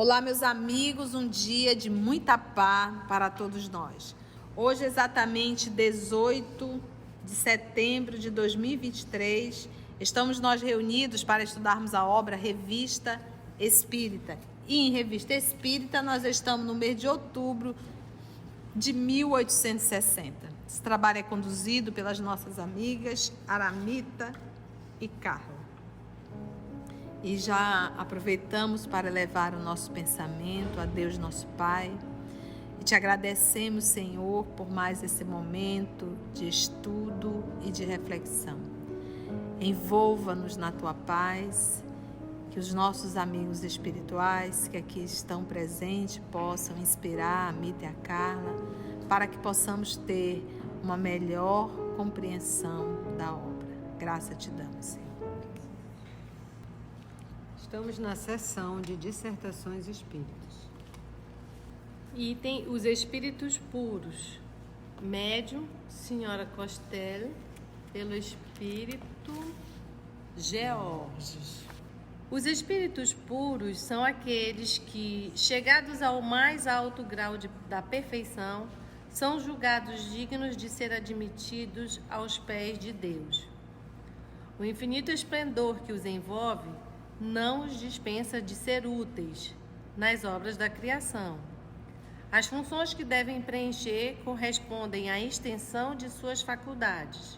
Olá, meus amigos, um dia de muita paz para todos nós. Hoje, exatamente 18 de setembro de 2023, estamos nós reunidos para estudarmos a obra Revista Espírita. E em Revista Espírita, nós estamos no mês de outubro de 1860. Esse trabalho é conduzido pelas nossas amigas Aramita e Carla. E já aproveitamos para levar o nosso pensamento a Deus nosso Pai. E te agradecemos, Senhor, por mais esse momento de estudo e de reflexão. Envolva-nos na tua paz, que os nossos amigos espirituais que aqui estão presentes possam inspirar a Mita e a Carla, para que possamos ter uma melhor compreensão da obra. Graça te damos, Senhor. Estamos na sessão de dissertações espíritas. Item: os espíritos puros. Médium, Senhora Costello, pelo espírito Georges. Os espíritos puros são aqueles que, chegados ao mais alto grau da perfeição, são julgados dignos de ser admitidos aos pés de Deus. O infinito esplendor que os envolve não os dispensa de ser úteis nas obras da criação. As funções que devem preencher correspondem à extensão de suas faculdades.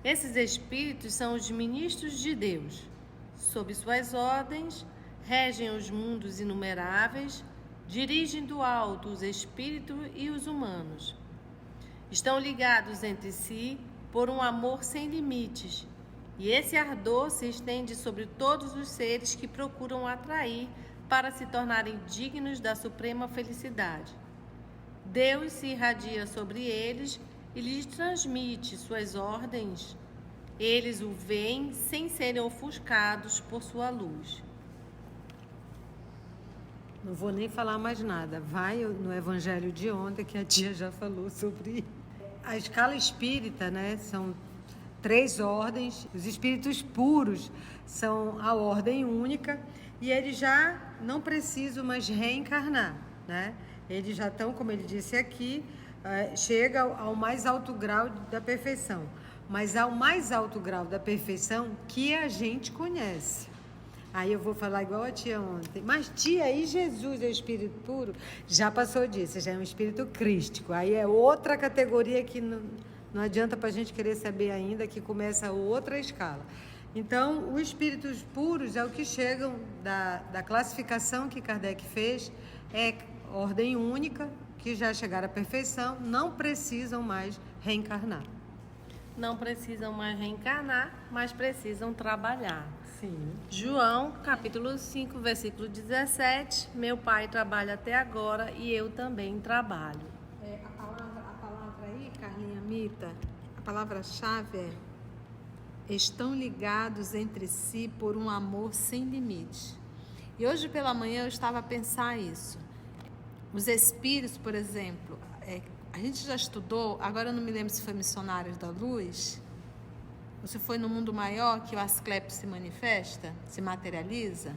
Esses espíritos são os ministros de Deus. Sob suas ordens, regem os mundos inumeráveis, dirigem do alto os espíritos e os humanos. Estão ligados entre si por um amor sem limites, e esse ardor se estende sobre todos os seres que procuram atrair para se tornarem dignos da suprema felicidade. Deus se irradia sobre eles e lhes transmite suas ordens. Eles o veem sem serem ofuscados por sua luz. Não vou nem falar mais nada. Vai no Evangelho de ontem, que a tia já falou sobre. A escala espírita, né, são 3 ordens. Os espíritos puros são a ordem única e eles já não precisam mais reencarnar, né? Eles já estão, como ele disse aqui, chega ao mais alto grau da perfeição. Mas ao mais alto grau da perfeição que a gente conhece. Aí eu vou falar igual a tia ontem. Mas tia, e Jesus é o espírito puro? Já passou disso, já é um espírito crístico. Aí é outra categoria que não adianta para a gente querer saber ainda, que começa outra escala. Então, os espíritos puros é o que chegam da classificação que Kardec fez, é ordem única, que já chegaram à perfeição, não precisam mais reencarnar. Não precisam mais reencarnar, mas precisam trabalhar. Sim. João, capítulo 5, versículo 17. Meu pai trabalha até agora e eu também trabalho. A palavra aí, Carlinha, Mita, a palavra-chave é: estão ligados entre si por um amor sem limite. E hoje pela manhã eu estava a pensar isso. Os espíritos, por exemplo, a gente já estudou, agora eu não me lembro se foi Missionários da Luz, ou se foi no mundo maior que o Asclepio se manifesta, se materializa.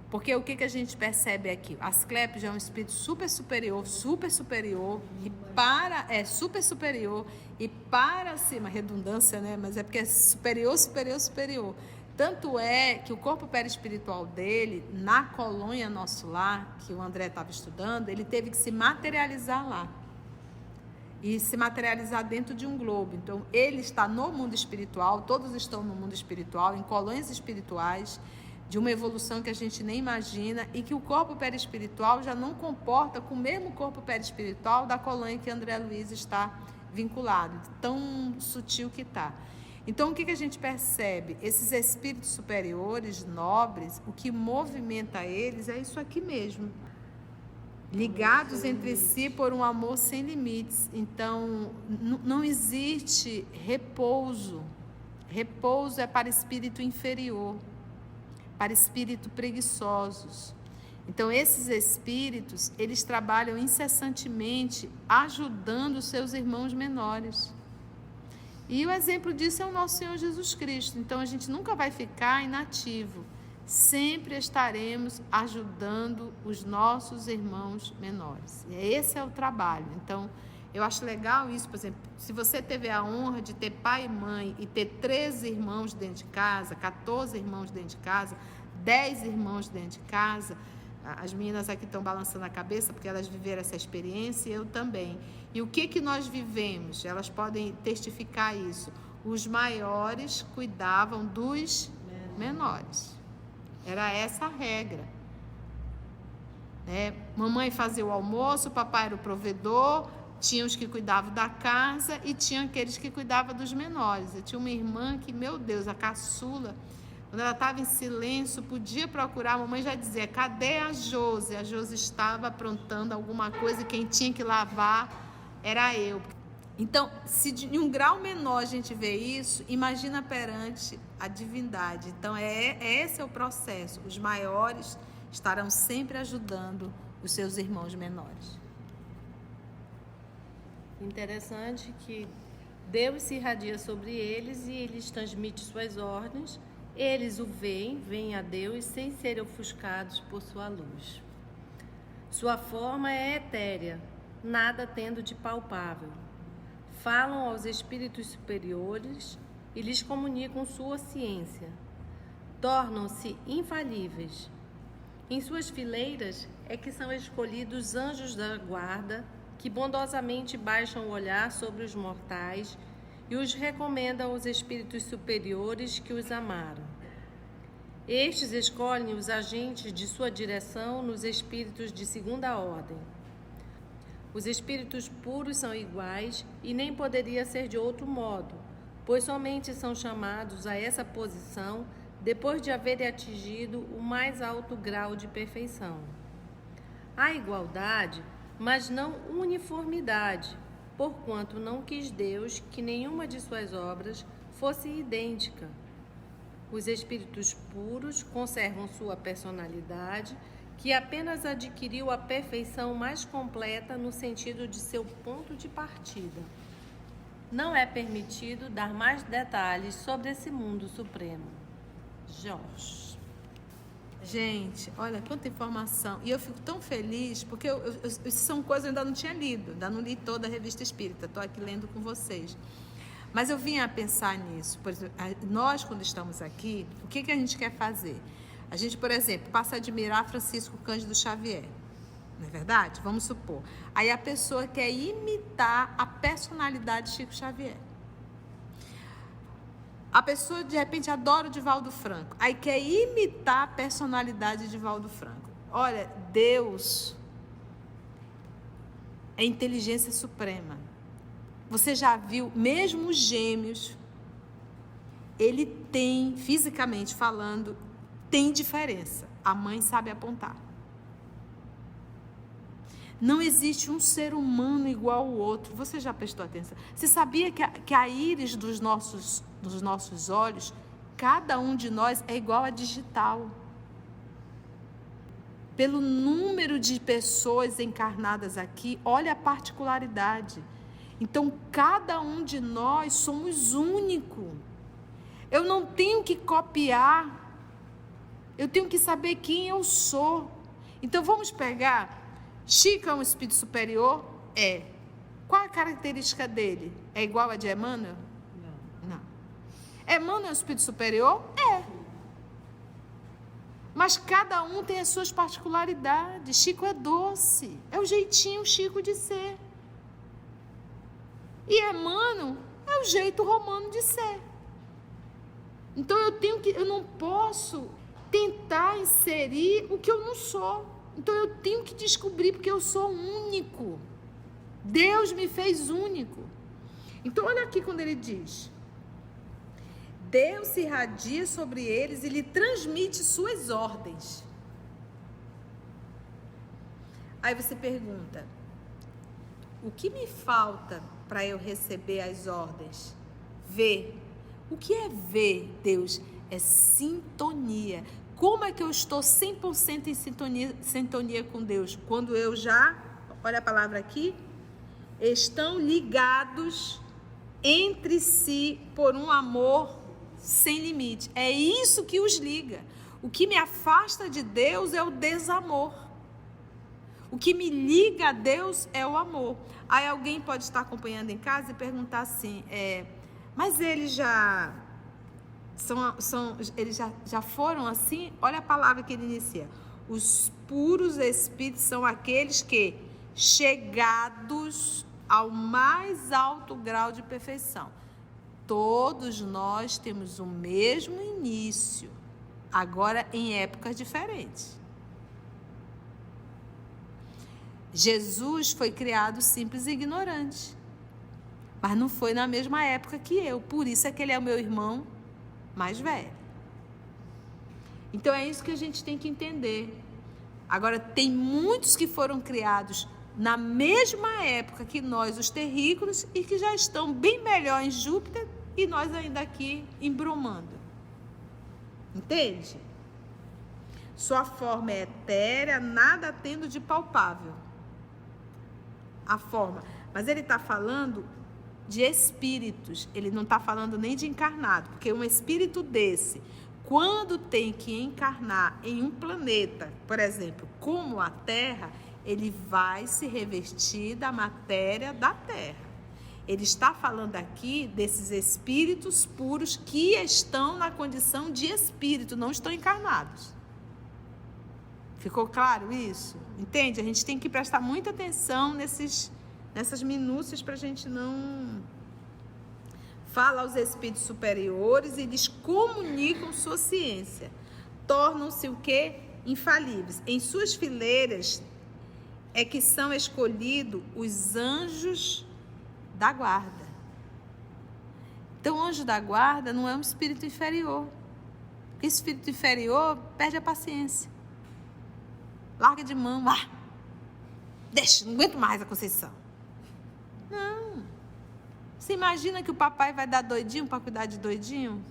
Porque o que a gente percebe aqui? O Asclepio já é um espírito super superior, e super superior, e para cima, redundância, né? Mas é porque é superior. Tanto é que o corpo perispiritual dele, na colônia Nosso Lar, que o André estava estudando, ele teve que se materializar lá. E se materializar dentro de um globo. Então, ele está no mundo espiritual, todos estão no mundo espiritual, em colônias espirituais, de uma evolução que a gente nem imagina, e que o corpo perispiritual já não comporta com o mesmo corpo perispiritual da colônia que André Luiz está vinculado, tão sutil que está. Então, o que a gente percebe? Esses espíritos superiores, nobres, o que movimenta eles é isso aqui mesmo. Ligados entre si por um amor sem limites. Então, não existe repouso. Repouso é para espírito inferior, para espírito preguiçosos. Então, esses espíritos, eles trabalham incessantemente ajudando os seus irmãos menores. E o exemplo disso é o nosso Senhor Jesus Cristo. Então, a gente nunca vai ficar inativo. sempre estaremos ajudando os nossos irmãos menores. E esse é o trabalho. Então, eu acho legal isso, por exemplo, se você teve a honra de ter pai e mãe e ter 13 irmãos dentro de casa, 14 irmãos dentro de casa, 10 irmãos dentro de casa, as meninas aqui estão balançando a cabeça porque elas viveram essa experiência e eu também. E o que nós vivemos? Elas podem testificar isso. Os maiores cuidavam dos menores. Era essa a regra. Né? Mamãe fazia o almoço, papai era o provedor, tinha os que cuidavam da casa e tinha aqueles que cuidavam dos menores. Eu tinha uma irmã que, meu Deus, a caçula, quando ela estava em silêncio, podia procurar, a mamãe já dizia, cadê a Josi? A Josi estava aprontando alguma coisa e quem tinha que lavar era eu. Então, se de um grau menor a gente vê isso, imagina perante a divindade. Então, esse é o processo. Os maiores estarão sempre ajudando os seus irmãos menores. Interessante que Deus se irradia sobre eles e eles transmitem suas ordens. Eles o veem a Deus sem serem ofuscados por sua luz. Sua forma é etérea, nada tendo de palpável. Falam aos espíritos superiores e lhes comunicam sua ciência. Tornam-se infalíveis. Em suas fileiras é que são escolhidos anjos da guarda que bondosamente baixam o olhar sobre os mortais e os recomendam aos espíritos superiores que os amaram. Estes escolhem os agentes de sua direção nos espíritos de segunda ordem. Os espíritos puros são iguais e nem poderia ser de outro modo, pois somente são chamados a essa posição depois de haverem atingido o mais alto grau de perfeição. Há igualdade, mas não uniformidade, porquanto não quis Deus que nenhuma de suas obras fosse idêntica. Os espíritos puros conservam sua personalidade, que apenas adquiriu a perfeição mais completa no sentido de seu ponto de partida. Não é permitido dar mais detalhes sobre esse mundo supremo. Jorge. Gente, olha quanta informação. E eu fico tão feliz, porque isso são coisas que eu ainda não tinha lido, ainda não li toda a revista espírita, estou aqui lendo com vocês. Mas eu vinha a pensar nisso. Por exemplo, nós, quando estamos aqui, o que a gente quer fazer? A gente, por exemplo, passa a admirar Francisco Cândido Xavier, não é verdade? Vamos supor. Aí a pessoa quer imitar a personalidade de Chico Xavier. A pessoa, de repente, adora o Divaldo Franco. Aí quer imitar a personalidade de Divaldo Franco. Olha, Deus é inteligência suprema. Você já viu, mesmo os gêmeos, ele tem, fisicamente falando, tem diferença. A mãe sabe apontar. Não existe um ser humano igual ao outro. Você já prestou atenção? Você sabia que a íris dos nossos olhos, cada um de nós é igual a digital? Pelo número de pessoas encarnadas aqui, olha a particularidade. Então, cada um de nós somos único. Eu não tenho que copiar. Eu tenho que saber quem eu sou. Então, vamos pegar... Chico é um espírito superior? É. Qual a característica dele? É igual a de Emmanuel? Não. Emmanuel é um espírito superior? É. Mas cada um tem as suas particularidades. Chico é doce. É o jeitinho Chico de ser. E Emmanuel é o jeito romano de ser. Então eu não posso tentar inserir o que eu não sou. Então eu tenho que descobrir, porque eu sou único. Deus me fez único. Então olha aqui quando ele diz: Deus se irradia sobre eles e lhe transmite suas ordens. Aí você pergunta: o que me falta para eu receber as ordens? Ver. O que é ver, Deus? É sintonia. Como é que eu estou 100% em sintonia com Deus? Quando eu já, olha a palavra aqui, estão ligados entre si por um amor sem limite. É isso que os liga. O que me afasta de Deus é o desamor. O que me liga a Deus é o amor. Aí alguém pode estar acompanhando em casa e perguntar assim, mas eles já já foram assim? Olha a palavra que ele inicia. Os puros espíritos são aqueles que, chegados ao mais alto grau de perfeição. Todos nós temos o mesmo início, agora em épocas diferentes. Jesus foi criado simples e ignorante, mas não foi na mesma época que eu. Por isso é que ele é o meu irmão mais velho. Então é isso que a gente tem que entender. Agora, tem muitos que foram criados na mesma época que nós, os terrícolas, e que já estão bem melhor em Júpiter e nós ainda aqui embrumando. Entende? Sua forma é etérea, nada tendo de palpável. A forma. Mas ele está falando de espíritos, ele não está falando nem de encarnado, porque um espírito desse, quando tem que encarnar em um planeta, por exemplo, como a Terra, ele vai se revestir da matéria da Terra. Ele está falando aqui desses espíritos puros que estão na condição de espírito, não estão encarnados. Ficou claro isso? Entende? A gente tem que prestar muita atenção nessas minúcias para a gente não... Fala aos espíritos superiores e eles comunicam sua ciência. Tornam-se o quê? Infalíveis. Em suas fileiras é que são escolhidos os anjos da guarda. Então, o anjo da guarda não é um espírito inferior. Porque espírito inferior perde a paciência. Larga de mão. Deixa, não aguento mais a Conceição. Não. Você imagina que o papai vai dar doidinho para cuidar de doidinho?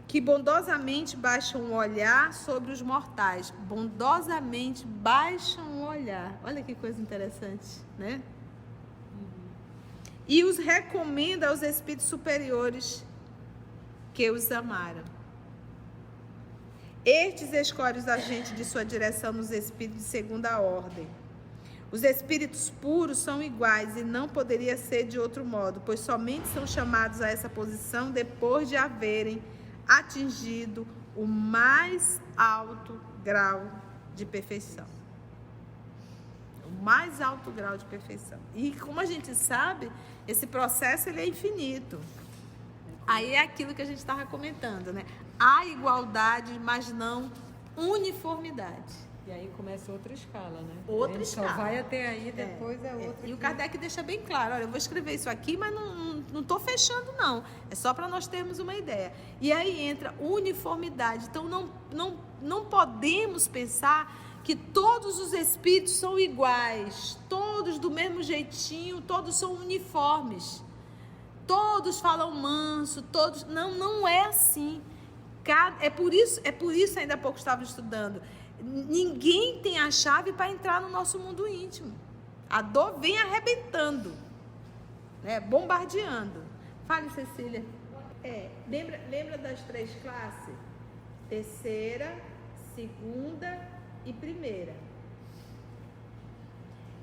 Que bondosamente baixam o olhar sobre os mortais. Bondosamente baixam o olhar. Olha que coisa interessante, né? E os recomenda aos espíritos superiores que os amaram. Estes escolhem os agentes de sua direção nos espíritos de segunda ordem. Os espíritos puros são iguais e não poderia ser de outro modo, pois somente são chamados a essa posição depois de haverem atingido o mais alto grau de perfeição. O mais alto grau de perfeição. E como a gente sabe, esse processo ele é infinito. Aí é aquilo que a gente estava comentando, né? Há igualdade, mas não uniformidade. E aí começa outra escala, né? Outra escala. Só vai até aí, depois é outra. E o Kardec deixa bem claro, olha, eu vou escrever isso aqui, mas não estou fechando, não. É só para nós termos uma ideia. E aí entra uniformidade. Então, não podemos pensar que todos os espíritos são iguais, todos do mesmo jeitinho, todos são uniformes. Todos falam manso, todos... Não é assim. É por isso ainda há pouco estava estudando. Ninguém tem a chave para entrar no nosso mundo íntimo. A dor vem arrebentando, né? Bombardeando. Fale, Cecília. Lembra das 3 classes? Terceira, segunda e primeira.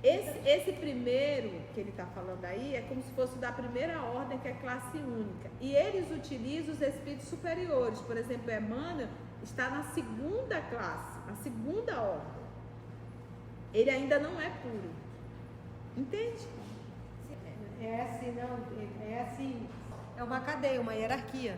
Esse primeiro que ele está falando aí é como se fosse da primeira ordem, que é classe única. E eles utilizam os espíritos superiores. Por exemplo, Emmanuel está na segunda classe, na segunda ordem. Ele ainda não é puro. Entende? É assim, não. É assim. É uma cadeia, uma hierarquia.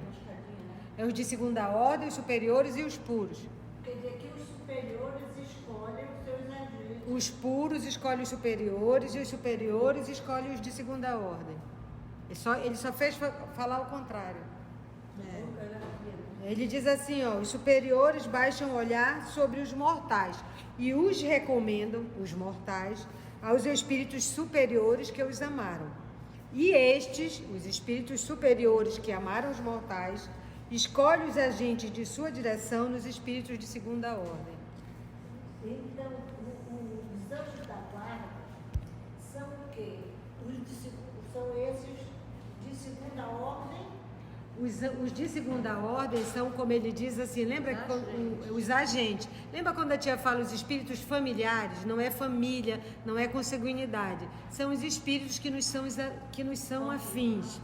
É os de segunda ordem, os superiores e os puros. Quer dizer que os superiores escolhem os seus agentes. Os puros escolhem os superiores e os superiores escolhem os de segunda ordem. Ele só fez falar o contrário. Ele diz assim, ó, os superiores baixam o olhar sobre os mortais e os recomendam, os mortais, aos espíritos superiores que os amaram. E estes, os espíritos superiores que amaram os mortais, escolhem os agentes de sua direção nos espíritos de segunda ordem. Então, os anjos da guarda são o quê? São esses de segunda ordem, Os de segunda ordem são, como ele diz assim, lembra os agentes. Lembra quando a tia fala os espíritos familiares? Não é família, não é consanguinidade. São os espíritos que nos são afins.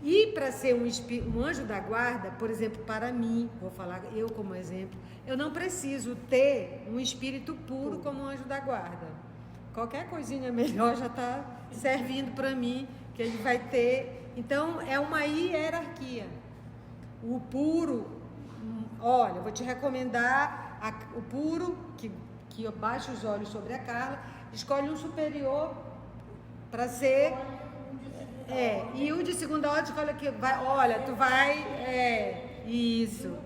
E para ser um anjo da guarda, por exemplo, para mim, vou falar eu como exemplo, eu não preciso ter um espírito puro como um anjo da guarda. Qualquer coisinha melhor já está servindo para mim, que ele vai ter. Então, é uma hierarquia. O puro, olha, eu vou te recomendar o puro, que baixa os olhos sobre a Carla, escolhe um superior para ser... e o de segunda ordem escolhe que vai, olha, tu vai... Isso,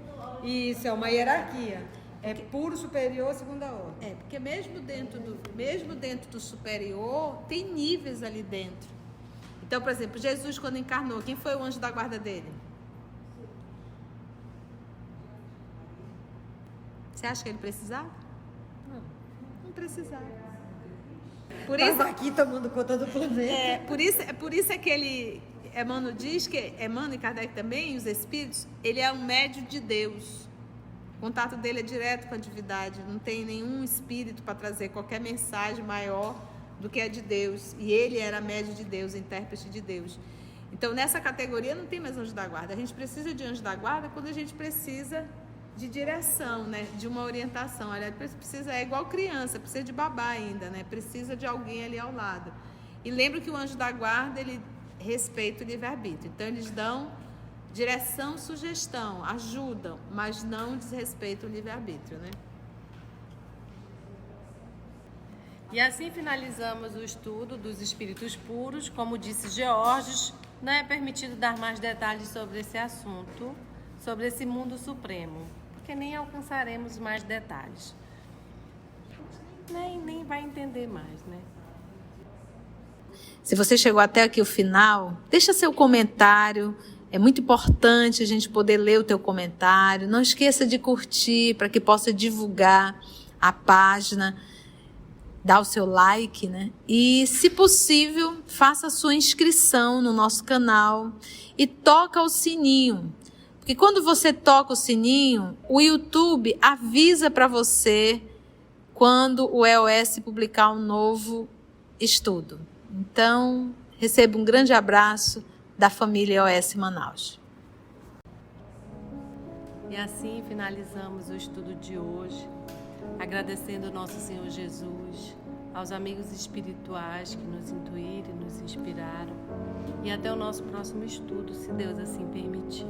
é uma hierarquia. É puro, superior, segunda ordem. Porque mesmo dentro do superior, tem níveis ali dentro. Então, por exemplo, Jesus quando encarnou, quem foi o anjo da guarda dele? Você acha que ele precisava? Não precisava. Por isso estava aqui tomando conta do planeta. Por isso é que Emmanuel diz que, Emmanuel e Kardec também, os espíritos, ele é um médium de Deus. O contato dele é direto com a divindade, não tem nenhum espírito para trazer qualquer mensagem maior do que a de Deus. E ele era médium de Deus, intérprete de Deus. Então, nessa categoria não tem mais anjo da guarda. A gente precisa de anjo da guarda quando a gente precisa de direção, né? De uma orientação. Aliás, precisa, é igual criança, precisa de babá ainda, né? Precisa de alguém ali ao lado. E lembra que o anjo da guarda, ele respeita o livre-arbítrio. Então, eles dão direção, sugestão, ajudam, mas não desrespeitam o livre-arbítrio, né? E assim finalizamos o estudo dos espíritos puros. Como disse Georges, não é permitido dar mais detalhes sobre esse assunto, sobre esse mundo supremo, porque nem alcançaremos mais detalhes. Nem vai entender mais, né? Se você chegou até aqui o final, deixa seu comentário. É muito importante a gente poder ler o teu comentário. Não esqueça de curtir para que possa divulgar a página. Dá o seu like, né? E, se possível, faça a sua inscrição no nosso canal e toca o sininho. Porque quando você toca o sininho, o YouTube avisa para você quando o EOS publicar um novo estudo. Então, receba um grande abraço da família EOS Manaus. E assim finalizamos o estudo de hoje, agradecendo ao nosso Senhor Jesus, aos amigos espirituais que nos intuíram e nos inspiraram. E até o nosso próximo estudo, se Deus assim permitir.